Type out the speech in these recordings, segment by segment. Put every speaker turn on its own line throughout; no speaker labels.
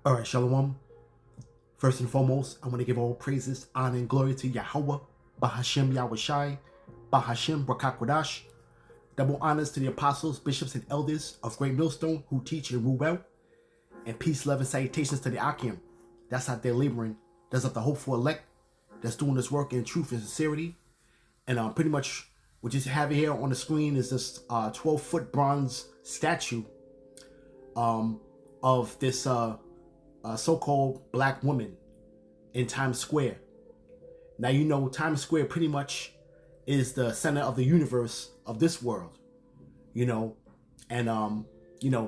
All right, Shalom. First and foremost, I want to give all praises, honor, and glory to Yahweh, Bahashem Yahushai, Bahashem Brakakwadash. Double honors to the apostles, bishops, and elders of Great Millstone who teach and rule well. And peace, love, and salutations to the Akim. That's out there laboring. That's up the hopeful elect. That's doing this work in truth and sincerity. And pretty much what you have here on the screen is this 12-foot bronze statue of this so-called black woman in Times Square. Now, you know, Times Square pretty much is the center of the universe of this world, you know, and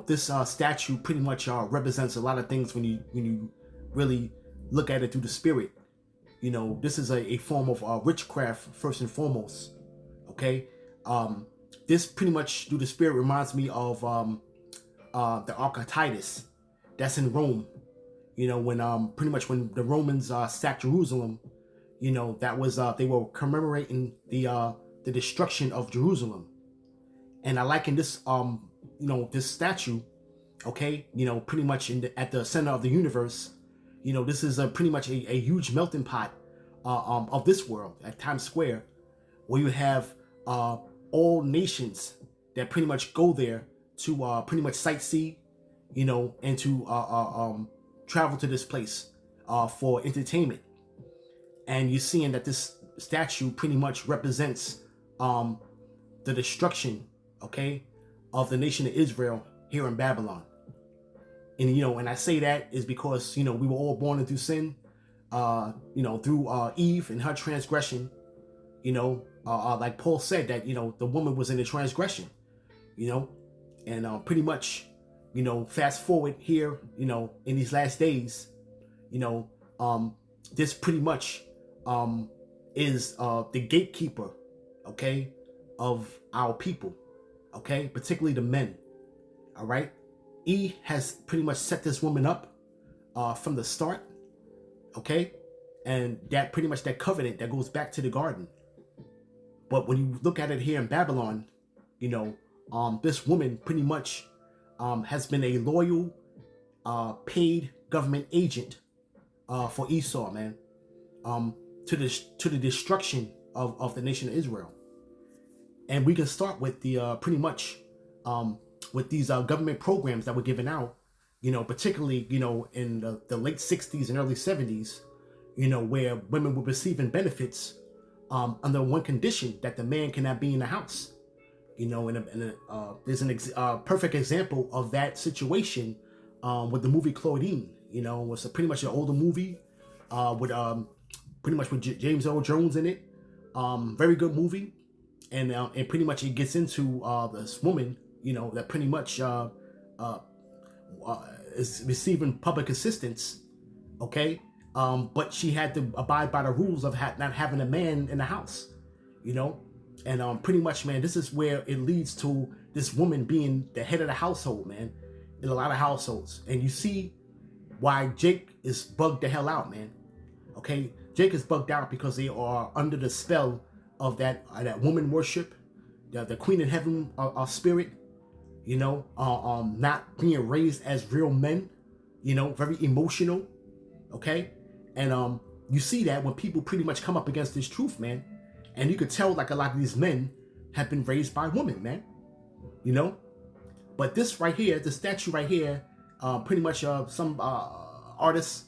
this statue pretty much represents a lot of things when you really look at it through the spirit. You know, this is a form of witchcraft first and foremost. Okay, this pretty much through the spirit reminds me of the Archetitus that's in Rome. You know, when pretty much when the Romans sacked Jerusalem, you know, that was they were commemorating the destruction of Jerusalem. And I liken this this statue, okay, you know, pretty much at the center of the universe. You know, this is pretty much a huge melting pot of this world at Times Square, where you have all nations that pretty much go there to pretty much sightsee, you know, and to travel to this place for entertainment. And you're seeing that this statue pretty much represents the destruction, okay, of the nation of Israel here in Babylon. And, you know, and I say that is because, you know, we were all born into sin, through Eve and her transgression, you know, like Paul said that, you know, the woman was in the transgression, you know, and pretty much, you know, fast forward here, you know, in these last days, you know, this pretty much is the gatekeeper, okay, of our people, okay, particularly the men, all right. E has pretty much set this woman up from the start, okay, and that pretty much that covenant that goes back to the garden. But when you look at it here in Babylon, you know, this woman pretty much has been a loyal, paid government agent for Esau, man, to the destruction of the nation of Israel. And we can start with the pretty much with these government programs that were given out, you know, particularly, you know, in the late 60s and early 70s, you know, where women were receiving benefits under one condition, that the man cannot be in the house. You know, there's a perfect example of that situation with the movie Claudine. You know, it was pretty much an older movie with pretty much with James Earl Jones in it. Very good movie, and pretty much it gets into this woman, you know, that pretty much is receiving public assistance, okay, but she had to abide by the rules of not having a man in the house, you know. And pretty much, man, this is where it leads to this woman being the head of the household, man, in a lot of households. And you see why Jake is bugged the hell out, man. Okay, Jake is bugged out because they are under the spell of that woman worship, the Queen in Heaven spirit, you know, not being raised as real men, you know, very emotional, okay. And you see that when people pretty much come up against this truth, man. And you could tell like a lot of these men have been raised by women, man, you know. But this right here, the statue right here, pretty much some artists,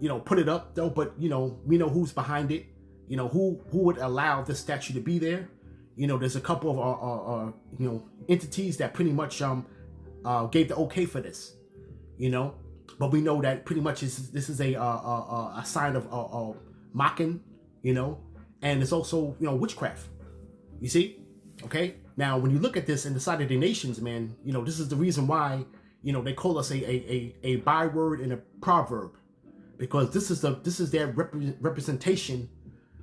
you know, put it up though. But, you know, we know who's behind it. You know, who would allow this statue to be there. You know, there's a couple of, entities that pretty much gave the okay for this, you know. But we know that pretty much this is a sign of mocking, you know. And it's also, you know, witchcraft. You see? Okay? Now, when you look at this in the side of the nations, man, you know, this is the reason why, you know, they call us a byword and a proverb. Because this is their representation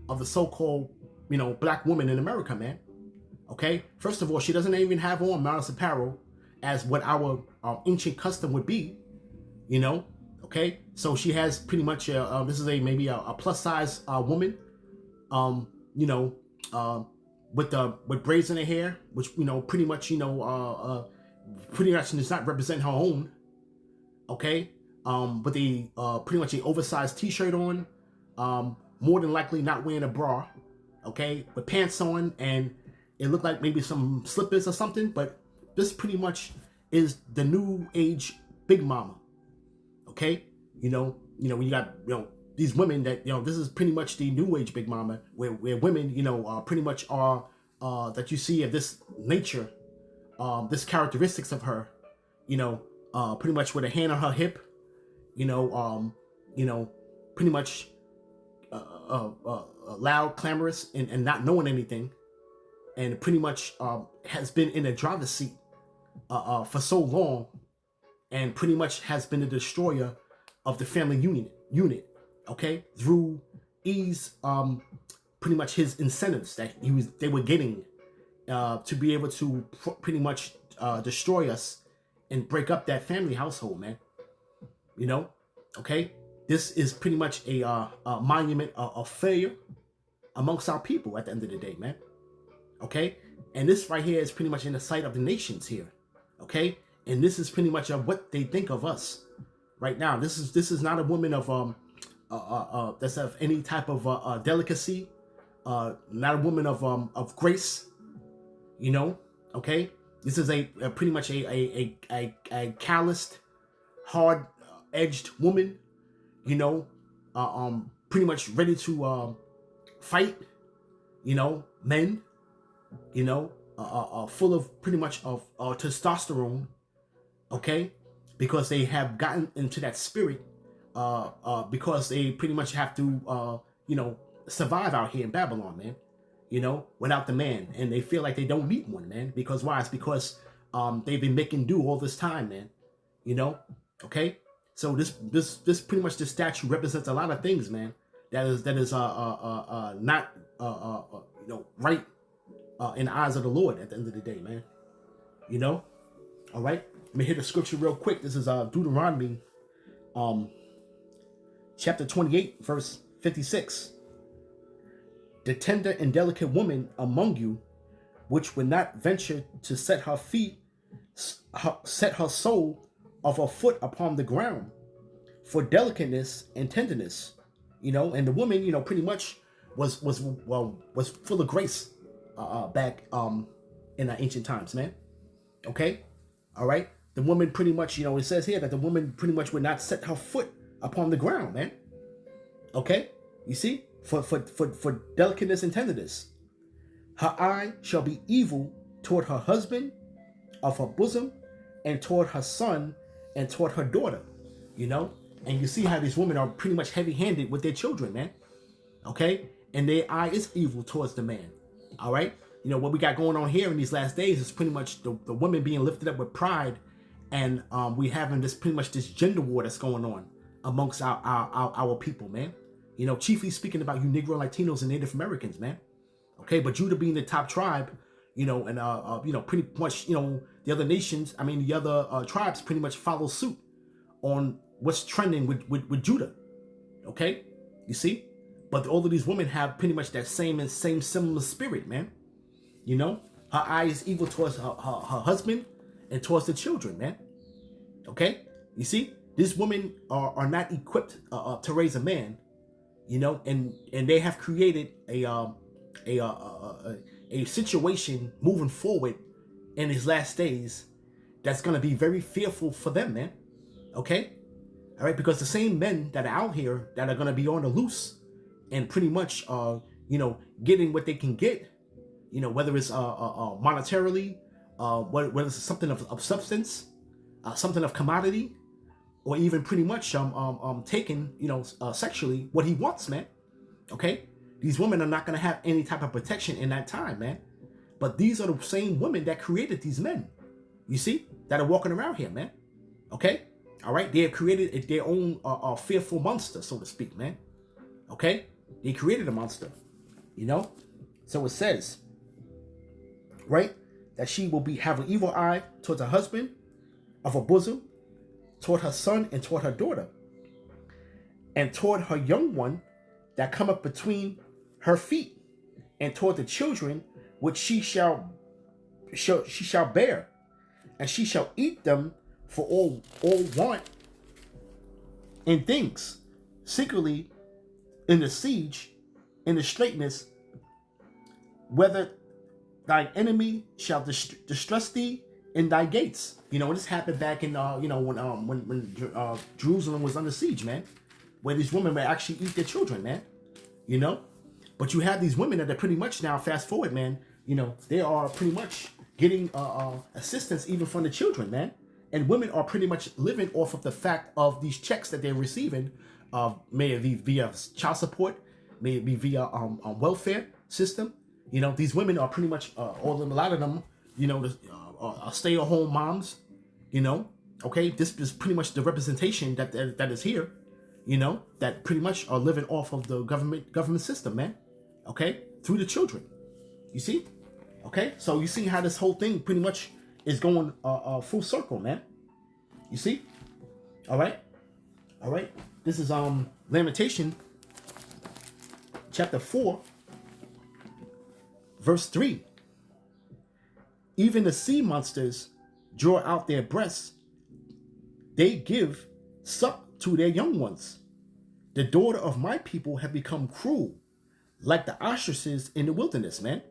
of the so-called, you know, black woman in America, man. Okay? First of all, she doesn't even have on modest apparel as what our ancient custom would be, you know? Okay? So she has pretty much, this is maybe a plus-size woman, with braids in her hair, which, you know, pretty much, pretty much does not represent her own, okay? with a pretty much a oversized t-shirt on, more than likely not wearing a bra, okay, with pants on, and it looked like maybe some slippers or something. But this pretty much is the new age Big Mama, okay. When you got these women that this is pretty much the new age Big Mama, where women pretty much are that you see of this nature, this characteristics of her, pretty much with a hand on her hip, pretty much loud, clamorous, and not knowing anything, and pretty much has been in a driver's seat for so long, and pretty much has been the destroyer of the family unit, okay, through E's pretty much his incentives that they were getting to be able to pretty much destroy us and break up that family household, man. Okay, this is pretty much a monument of failure amongst our people at the end of the day, man. Okay, and this right here is pretty much in the sight of the nations here. Okay, and this is pretty much of what they think of us right now. This is not a woman of that's of any type of delicacy, not a woman of grace. Okay, this is a pretty much a calloused, hard-edged woman. Pretty much ready to fight. Men. Full of pretty much of testosterone. Okay, because they have gotten into that spirit. Because they pretty much have to survive out here in Babylon, man. Without the man, and they feel like they don't need one, man. Because why? It's because they've been making do all this time, man. Okay. So this pretty much this statue represents a lot of things, man. That is not right in the eyes of the Lord at the end of the day, man. All right. Let me hit the scripture real quick. This is Deuteronomy, chapter 28, verse 56. The tender and delicate woman among you, which would not venture to set her soul of her foot upon the ground, for delicateness and tenderness, and the woman, pretty much was full of grace back in the ancient times, man. Okay, all right. The woman pretty much, it says here that the woman pretty much would not set her foot upon the ground, man. Okay, you see, for delicateness and tenderness, her eye shall be evil toward her husband of her bosom, and toward her son, and toward her daughter. And you see how these women are pretty much heavy-handed with their children, man. Okay, and their eye is evil towards the man. All right, what we got going on here in these last days is pretty much the women being lifted up with pride, and we having this pretty much this gender war that's going on amongst our people, man. Chiefly speaking about you Negro, Latinos, and Native Americans, man. Okay, but Judah being the top tribe, and pretty much the other nations, the other tribes pretty much follow suit on what's trending with Judah. Okay, you see, but all of these women have pretty much that same similar spirit, man. Her eye is evil towards her husband and towards the children, man. Okay, you see, these women are not equipped to raise a man, and they have created a situation moving forward in his last days that's going to be very fearful for them, man. Okay, all right, because the same men that are out here that are going to be on the loose and pretty much getting what they can get, whether it's monetarily, whether it's something of substance, something of commodity, or even pretty much taking sexually what he wants, man. Okay, these women are not going to have any type of protection in that time, man. But these are the same women that created these men, you see, that are walking around here, man. Okay, all right, they have created their own fearful monster, so to speak, man. Okay, they created a monster, so it says, right, that she will have an evil eye towards her husband of her bosom, toward her son, and toward her daughter, and toward her young one that cometh between her feet, and toward the children which she shall bear, and she shall eat them for all want, and things secretly in the siege, in the straitness, whether thine enemy shall distress thee in thy gates. This happened back in when Jerusalem was under siege, man, where these women would actually eat their children, man. But you have these women that are pretty much now, fast forward, man, they are pretty much getting assistance even from the children, man. And women are pretty much living off of the fact of these checks that they're receiving, may it be via child support, may it be via welfare system. These women are pretty much, a lot of them, stay-at-home moms, okay? This is pretty much the representation that is here, that pretty much are living off of the government system, man, okay? Through the children, you see? Okay, so you see how this whole thing pretty much is going full circle, man. You see? All right. This is Lamentation chapter 4, verse 3. Even the sea monsters draw out their breasts; they give suck to their young ones. The daughter of my people have become cruel, like the ostriches in the wilderness, man.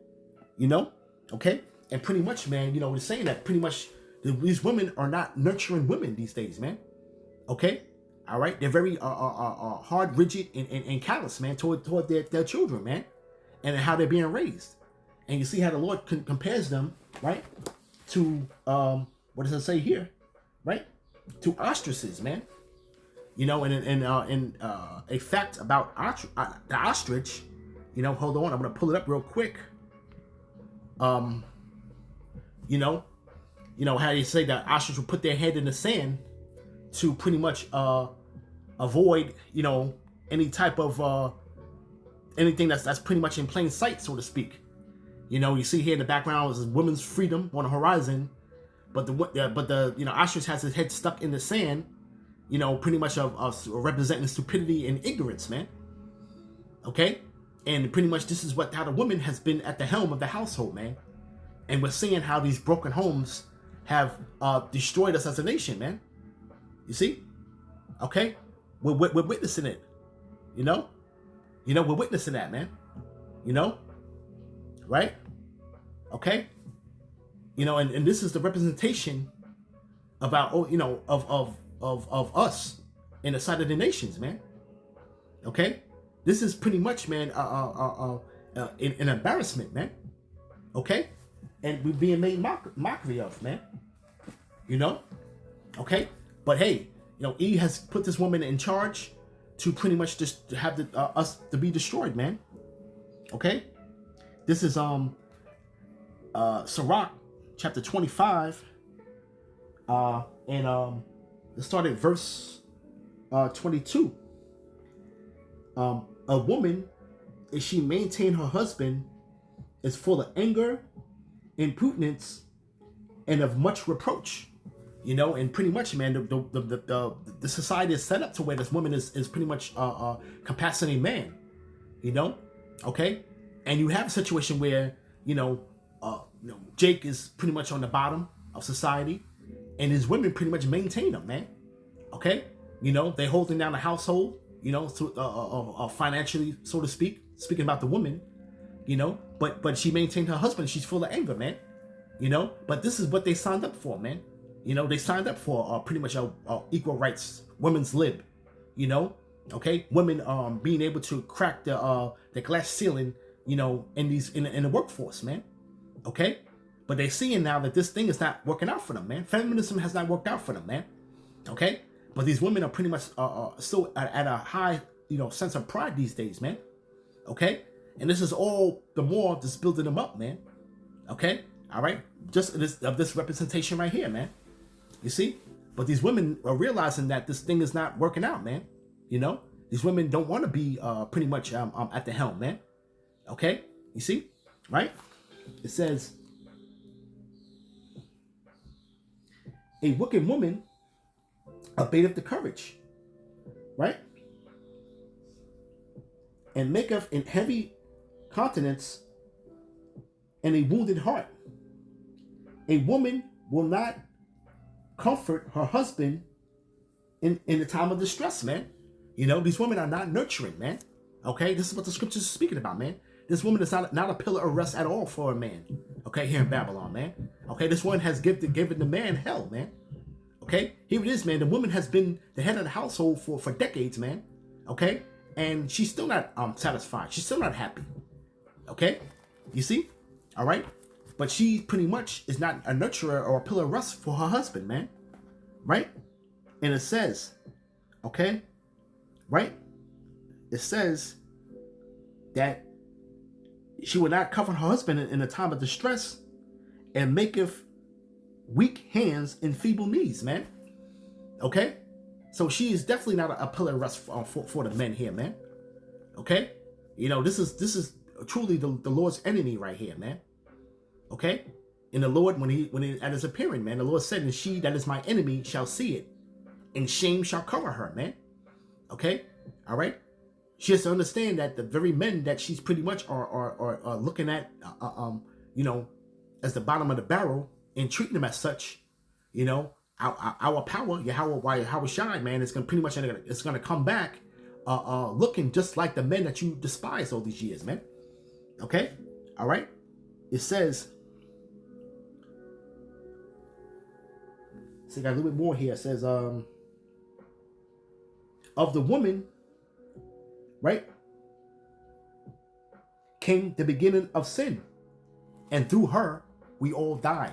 Okay, and pretty much, man, they're saying that pretty much these women are not nurturing women these days, man. Okay, all right, they're very hard, rigid, and callous, man, toward their children, man, and how they're being raised. And you see how the Lord compares them, right, to what does it say here, right, to ostriches, man. And a fact about the ostrich, hold on, I'm gonna pull it up real quick. How you say that ostrich will put their head in the sand to pretty much avoid, any type of anything that's pretty much in plain sight, so to speak. You see here in the background is women's freedom on the horizon, but the ostrich has his head stuck in the sand, pretty much of representing stupidity and ignorance, man. Okay. And pretty much this is how the woman has been at the helm of the household, man. And we're seeing how these broken homes have destroyed us as a nation, man. You see? Okay? We're witnessing it. We're witnessing that, man. Right? Okay? And this is the representation about, of us in the sight of the nations, man. Okay? This is pretty much, man, an embarrassment, man. Okay? And we're being made mockery of, man. Okay? But hey, Eve has put this woman in charge to pretty much just have us to be destroyed, man. Okay? This is Sirach chapter 25. And let's start at verse 22. A woman, if she maintain her husband, is full of anger, impudence, and of much reproach. And pretty much, man, the society is set up to where this woman is pretty much compassionating man. Okay, and you have a situation where Jake is pretty much on the bottom of society, and his women pretty much maintain him, man. Okay, they holding down the household. Financially, so to speak, speaking about the woman, but she maintained her husband. She's full of anger, man, but this is what they signed up for, man. They signed up for pretty much equal rights, women's lib, okay, women being able to crack the glass ceiling, in the workforce, man, okay, but they're seeing now that this thing is not working out for them, man. Feminism has not worked out for them, man, okay. But these women are pretty much still at a high, sense of pride these days, man. Okay? And this is all the more just building them up, man. Okay? All right? Just this representation right here, man. You see? But these women are realizing that this thing is not working out, man. These women don't want to be pretty much at the helm, man. Okay? You see? Right? It says, a wicked woman abateth the courage, right? And maketh an heavy countenance and a wounded heart. A woman will not comfort her husband, in the time of distress, man. You know, these women are not nurturing, man. Okay, this is what the scriptures are speaking about, man. This woman is not a pillar of rest at all for a man. Okay, here in Babylon, man. Okay, this one has given the man hell, man. Okay, here it is, man. The woman has been the head of the household for decades, man. Okay, and she's still not satisfied. She's still not happy. Okay, you see, all right. But she pretty much is not a nurturer or a pillar of rest for her husband, man. Right? And it says, okay, right? It says that she would not comfort her husband in a time of distress, and maketh weak hands and feeble knees, man. Okay? So she is definitely not a pillar of rest for the men here, man. Okay? You know, this is truly the Lord's enemy right here, man. Okay? And the Lord, when he at his appearing, man, the Lord said, and she that is my enemy shall see it, and shame shall cover her, man. Okay? All right? She has to understand that the very men that she's pretty much are looking at, you know, as the bottom of the barrel and treating them as such, you know, our power, Yahweh Shai, man, it's gonna come back, looking just like the men that you despise all these years, man. Okay, all right. It says, so got a little bit more here. It says, of the woman, right, came the beginning of sin, and through her we all die.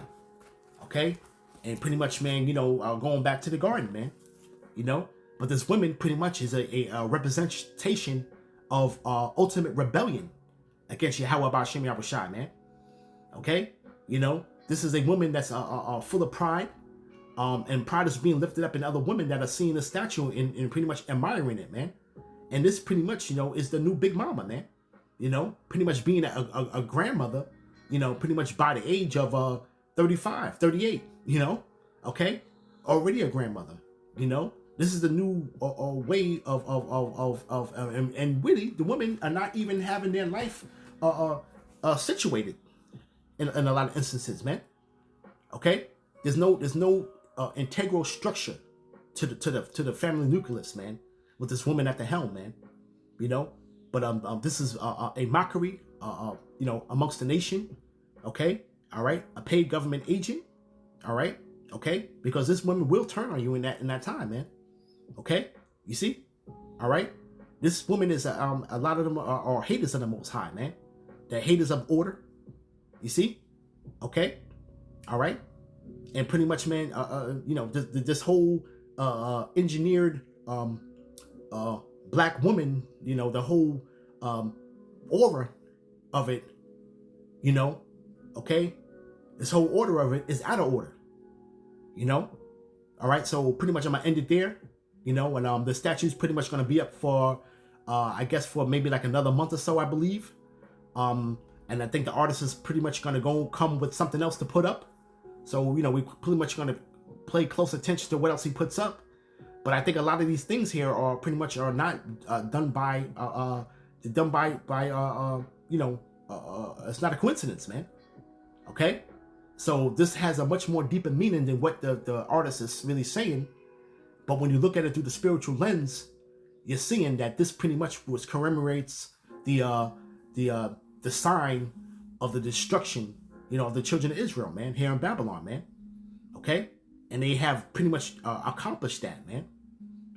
Okay, and pretty much, man, you know, going back to the garden, man, you know, but this woman pretty much is a representation of ultimate rebellion against Yahweh Ba'ashem Yahushai, man. Okay, you know, this is a woman that's full of pride, and pride is being lifted up in other women that are seeing the statue and pretty much admiring it, man. And this pretty much, you know, is the new Big Mama, man. You know, pretty much being a grandmother, you know, pretty much by the age of 35, 38, you know, okay, already a grandmother, you know. This is the new way of and really the women are not even having their life situated in a lot of instances, man. Okay, there's no integral structure to the family nucleus, man, with this woman at the helm, man. You know, but this is a mockery, you know, amongst the nation. Okay, all right, a paid government agent. All right, okay, because this woman will turn on you in that time, man. Okay, you see, all right, this woman is a lot of them are haters of the Most High, man. They're haters of order. You see, okay, all right, and pretty much, man, you know, this whole engineered black woman, you know, the whole aura of it, you know, okay, this whole order of it is out of order, you know. All right, so pretty much I'm gonna end it there, you know, and the statue's pretty much gonna be up for I guess for maybe like another month or so, I believe. And I think the artist is pretty much gonna come with something else to put up. So, you know, we pretty much gonna pay close attention to what else he puts up. But I think a lot of these things here are pretty much are not done by you know, it's not a coincidence, man. Okay, so this has a much more deeper meaning than what the artist is really saying. But when you look at it through the spiritual lens, you're seeing that this pretty much commemorates the sign of the destruction, you know, of the children of Israel, man, here in Babylon, man. Okay, and they have pretty much accomplished that, man.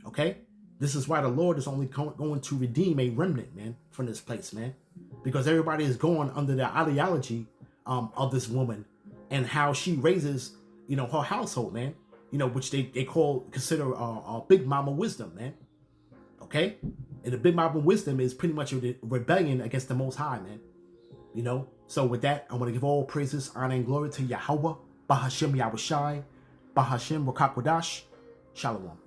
Okay, this is why the Lord is only going to redeem a remnant, man, from this place, man, because everybody is going under the ideology of this woman and how she raises, you know, her household, man, you know, which they consider Big Mama wisdom, man. Okay, and the Big Mama wisdom is pretty much a rebellion against the Most High, man. You know, so with that, I want to give all praises, honor, and glory to Yahweh, Bahashem Yahushai, Bahashem Rakakwadash, Shalom.